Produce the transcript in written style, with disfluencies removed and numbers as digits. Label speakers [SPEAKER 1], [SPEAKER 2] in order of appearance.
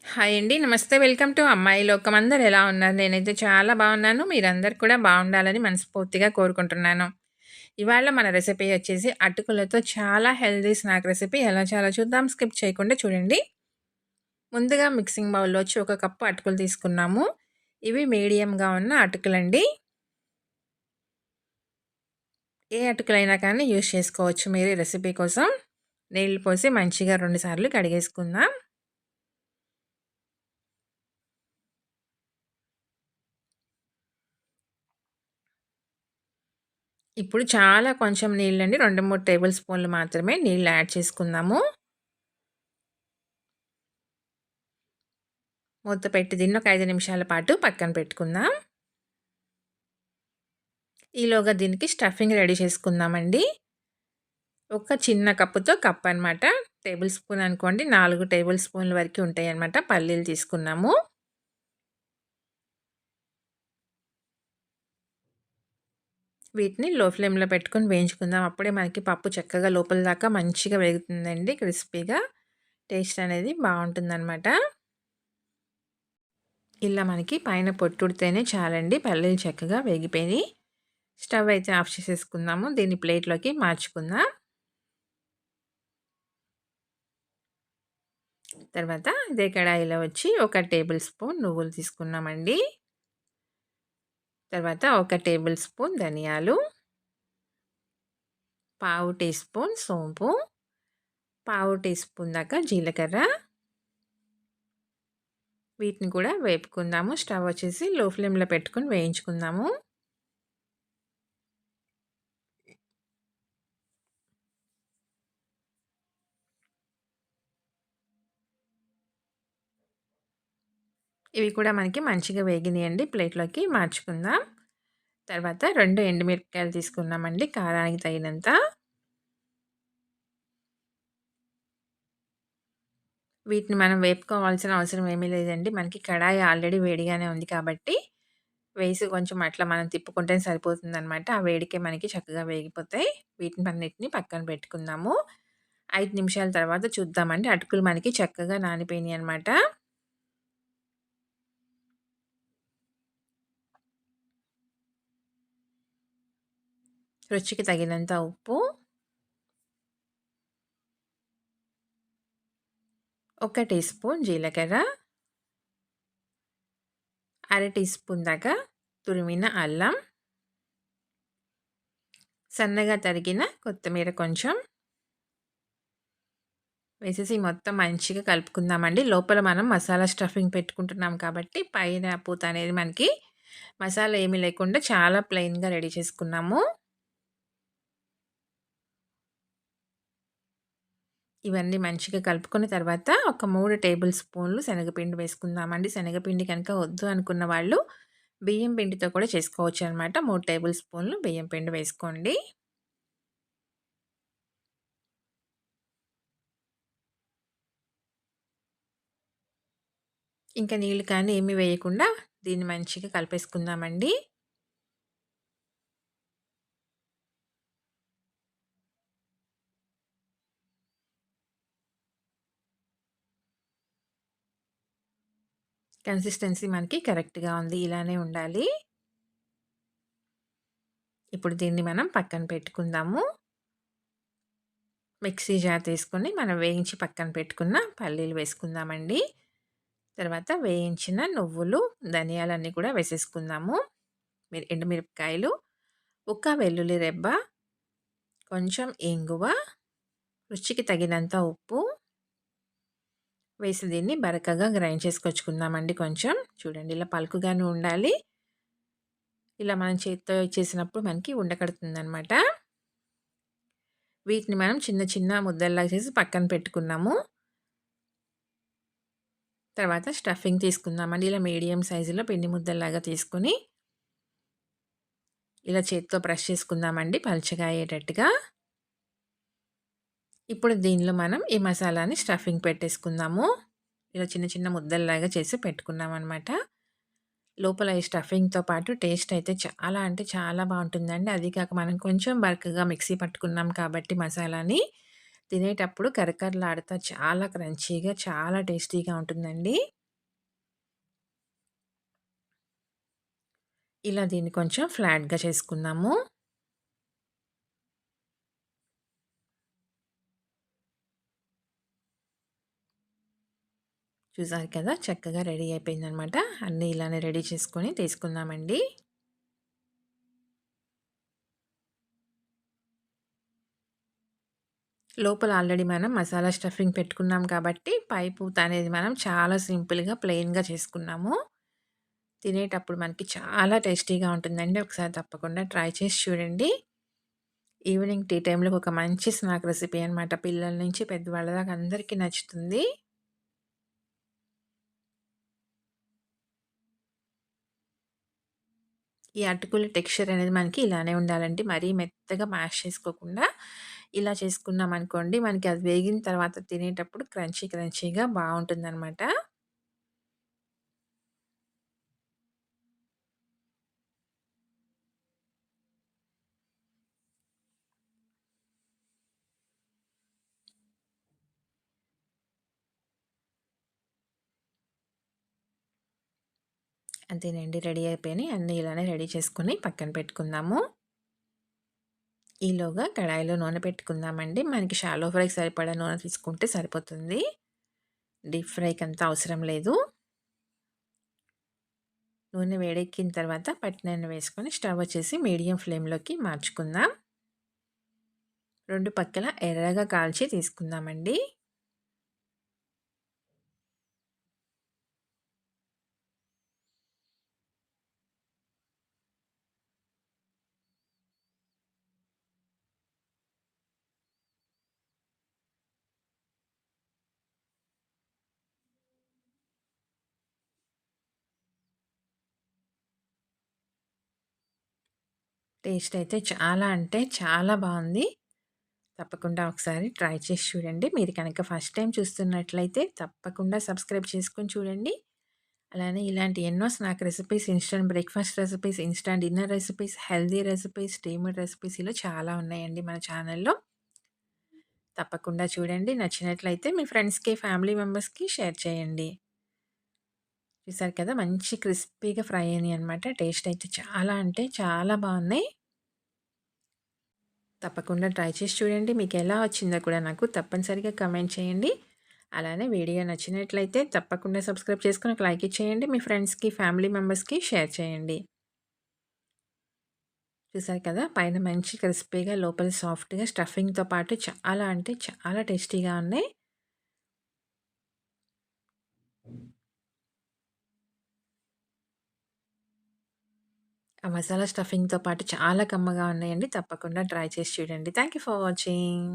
[SPEAKER 1] Hi అండి. నమస్తే. Welcome to అమ్మాయి లోకం. అందరూ ఎలా ఉన్నారు? నేనైతే చాలా బాగున్నాను. మీరందరూ కూడా బాగుండాలని మనస్ఫూర్తిగా కోరుకుంటున్నాను. ఇవాళ మన రెసిపీ వచ్చేసి అటుకులతో చాలా హెల్తీ స్నాక్ రెసిపీ. ఎలా చేయాలో చూద్దాం. స్కిప్ చేయకుండా చూడండి. ముందుగా మిక్సింగ్ బౌల్‌లో వచ్చి ఒక కప్పు అటుకులు తీసుకున్నాము. ఇవి మీడియంగా ఉన్న అటుకులండి. ఏ అటుకులైనా కానీ యూజ్ చేసుకోవచ్చు మీరు ఈ రెసిపీ కోసం. నీళ్లు పోసి మంచిగా 2 సార్లు కడిగేసుకుందాం. ఇప్పుడు చాలా కొంచెం నీళ్ళండి. 2, 3 టేబుల్ స్పూన్లు మాత్రమే నీళ్ళు యాడ్ చేసుకుందాము. మూత పెట్టి దీన్ని ఒక 5 నిమిషాల పాటు పక్కన పెట్టుకుందాం. ఈలోగా దీనికి స్టఫింగ్ రెడీ చేసుకుందామండి. ఒక చిన్న కప్పుతో కప్ అనమాట. టేబుల్ స్పూన్ అనుకోండి. 4 టేబుల్ స్పూన్ల వరకు ఉంటాయన్నమాట. పల్లీలు తీసుకున్నాము. వీటిని లో ఫ్లేమ్‌లో పెట్టుకొని వేయించుకుందాం. అప్పుడే మనకి పప్పు చక్కగా లోపల దాకా మంచిగా వేగుతుందండి. క్రిస్పీగా టేస్ట్ అనేది బాగుంటుందన్నమాట. ఇలా మనకి పైన పొట్టుడితేనే చాలండి. పల్లీలు చక్కగా వేగిపోయినాయి. స్టవ్ అయితే ఆఫ్ చేసేసుకుందాము. దీన్ని ప్లేట్‌లోకి మార్చుకుందాం. తర్వాత ఇదే కడాయిలో వచ్చి ఒక టేబుల్ స్పూన్ నువ్వులు తీసుకున్నామండి. తర్వాత ఒక టేబుల్ స్పూన్ ధనియాలు, పావు టీ స్పూన్ సోంపు, పావు టీ స్పూన్ దాకా జీలకర్ర. వీటిని కూడా వేపుకుందాము. స్టవ్ వచ్చేసి లో ఫ్లేమ్‌లో పెట్టుకొని వేయించుకుందాము. ఇవి కూడా మనకి మంచిగా వేగినాయండి. ప్లేట్‌లోకి మార్చుకుందాం. తర్వాత 2 ఎండుమిరపకాయలు తీసుకున్నామండి కారానికి తగినంత. వీటిని మనం వేపుకోవాల్సిన అవసరం ఏమీ లేదండి. మనకి కడాయి ఆల్రెడీ వేడిగానే ఉంది కాబట్టి, వేసి కొంచెం అట్లా మనం తిప్పుకుంటే సరిపోతుందనమాట. ఆ వేడికే మనకి చక్కగా వేగిపోతాయి. వీటినన్నిటిని పక్కన పెట్టుకుందాము. 5 నిమిషాల తర్వాత చూద్దామండి. అటుకులు మనకి చక్కగా నానిపోయినాయనమాట. రుచికి తగినంత ఉప్పు, ఒక టీ స్పూన్ జీలకర్ర, అర టీ స్పూన్ దాకా తురిమిన అల్లం, సన్నగా తరిగిన కొత్తిమీర కొంచెం వేసేసి మొత్తం మంచిగా కలుపుకుందామండి. లోపల మనం మసాలా స్టఫింగ్ పెట్టుకుంటున్నాం కాబట్టి పైన పూత అనేది మనకి మసాలా ఏమీ లేకుండా చాలా ప్లెయిన్‌గా రెడీ చేసుకున్నాము. ఇవన్నీ మంచిగా కలుపుకున్న తర్వాత ఒక 3 టేబుల్ స్పూన్లు శనగపిండి వేసుకుందామండి. శనగపిండి కనుక వద్దు అనుకున్న వాళ్ళు బియ్యం పిండితో కూడా చేసుకోవచ్చనమాట. 3 టేబుల్ స్పూన్లు బియ్యం పిండి వేసుకోండి. ఇంకా నీళ్ళు కానీ ఏమి వేయకుండా దీన్ని మంచిగా కలిపేసుకుందామండి. కన్సిస్టెన్సీ మనకి కరెక్ట్‌గా ఉంది. ఇలానే ఉండాలి. ఇప్పుడు దీన్ని మనం పక్కన పెట్టుకుందాము. మిక్సీ జార్ తీసుకొని మనం వేయించి పక్కన పెట్టుకున్న పల్లీలు వేసుకుందామండి. తర్వాత వేయించిన నువ్వులు, ధనియాలన్నీ కూడా వేసేసుకుందాము. ఎండుమిరపకాయలు, ఒక వెల్లుల్లి రెబ్బ, కొంచెం ఇంగువ, రుచికి తగినంత ఉప్పు వేసి దీన్ని బరకగా గ్రైండ్ చేసుకొచ్చుకుందామండి కొంచెం. చూడండి ఇలా పలుకుగానే ఉండాలి. ఇలా మనం చేత్తో చేసినప్పుడు మనకి ఉండకడుతుందనమాట. వీటిని మనం చిన్న చిన్న ముద్దల్లాగా చేసి పక్కన పెట్టుకున్నాము. తర్వాత స్టఫింగ్ తీసుకుందామండి. ఇలా మీడియం సైజులో పిండి ముద్దల్లాగా తీసుకొని ఇలా చేత్తో ప్రెస్ చేసుకుందామండి పల్చగా అయ్యేటట్టుగా. ఇప్పుడు దీనిలో మనం ఈ మసాలాని స్టఫింగ్ పెట్టేసుకుందాము. ఇలా చిన్న చిన్న ముద్దల్లాగా చేసి పెట్టుకున్నామనమాట. లోపల ఈ స్టఫింగ్‌తో పాటు టేస్ట్ అయితే చాలా అంటే చాలా బావుంటుందండి. అది కాక మనం కొంచెం బరకగా మిక్సీ పట్టుకున్నాం కాబట్టి మసాలాని తినేటప్పుడు కరకరలాడుతా చాలా క్రంచీగా చాలా టేస్టీగా ఉంటుందండి. ఇలా దీన్ని కొంచెం ఫ్లాట్‌గా చేసుకుందాము. చూసారు కదా! చక్కగా రెడీ అయిపోయిందనమాట. అన్నీ ఇలానే రెడీ చేసుకొని తీసుకుందామండి. లోపల ఆల్రెడీ మనం మసాలా స్టఫింగ్ పెట్టుకున్నాం కాబట్టి, పై పూత అనేది మనం చాలా సింపుల్‌గా, ప్లెయిన్‌గా చేసుకున్నాము. తినేటప్పుడు మనకి చాలా టేస్టీగా ఉంటుందండి. ఒకసారి తప్పకుండా ట్రై చేసి చూడండి. ఈవినింగ్ టీ టైమ్‌లో ఒక మంచి స్నాక్ రెసిపీ అనమాట. పిల్లల నుంచి పెద్దవాళ్ళ దాకా అందరికీ నచ్చుతుంది. ఈ అటుకుల టెక్స్చర్ అనేది మనకి ఇలానే ఉండాలండి. మరీ మెత్తగా మ్యాష్ చేసుకోకుండా ఇలా చేసుకున్నామనుకోండి, మనకి అది వేగిన తర్వాత తినేటప్పుడు క్రంచీగా బావుంటుందనమాట. అంతేనండి, రెడీ అయిపోయినాయి. అన్నీ ఇలానే రెడీ చేసుకొని పక్కన పెట్టుకుందాము. ఈలోగా కడాయిలో నూనె పెట్టుకుందామండి. మనకి షాలో ఫ్రైకి సరిపడా నూనె తీసుకుంటే సరిపోతుంది. డీప్ ఫ్రైకంత అవసరం లేదు. నూనె వేడెక్కిన తర్వాత పట్టినెన్న వేసుకొని స్టవ్ వచ్చేసి మీడియం ఫ్లేమ్‌లోకి మార్చుకుందాం. 2 పక్కల ఎర్రగా కాల్చి తీసుకుందామండి. టేస్ట్ అయితే చాలా అంటే చాలా బావుంది. తప్పకుండా ఒకసారి ట్రై చేసి చూడండి. మీరు కనుక ఫస్ట్ టైమ్ చూస్తున్నట్లయితే తప్పకుండా సబ్స్క్రైబ్ చేసుకొని చూడండి. అలానే ఇలాంటి ఎన్నో snack recipes, instant breakfast recipes, instant dinner recipes, healthy recipes, steamed recipes ఇలా చాలా ఉన్నాయండి మన ఛానల్‌లో. తప్పకుండా చూడండి. నచ్చినట్లయితే మీ ఫ్రెండ్స్‌కి, ఫ్యామిలీ మెంబర్స్‌కి షేర్ చేయండి. చూసారు కదా! మంచి క్రిస్పీగా ఫ్రై అయినాయన్నమాట. టేస్ట్ అయితే చాలా అంటే చాలా బావున్నాయి. తప్పకుండా ట్రై చేసి చూడండి. మీకెలా వచ్చిందో కూడా నాకు తప్పనిసరిగా కామెంట్ చేయండి. అలానే వీడియో నచ్చినట్లయితే తప్పకుండా సబ్స్క్రైబ్ చేసుకొని ఒక లైక్ ఇచ్చేయండి. మీ ఫ్రెండ్స్‌కి, ఫ్యామిలీ మెంబర్స్‌కి షేర్ చేయండి. చూసారు కదా! పైన మంచి క్రిస్పీగా, లోపల సాఫ్ట్‌గా స్టఫింగ్‌తో పాటు చాలా అంటే చాలా టేస్టీగా ఉన్నాయి. ఆ మసాలా స్టఫింగ్‌తో పాటు చాలా కమ్మగా ఉన్నాయండి. తప్పకుండా ట్రై చేసి చూడండి. Thank you for watching.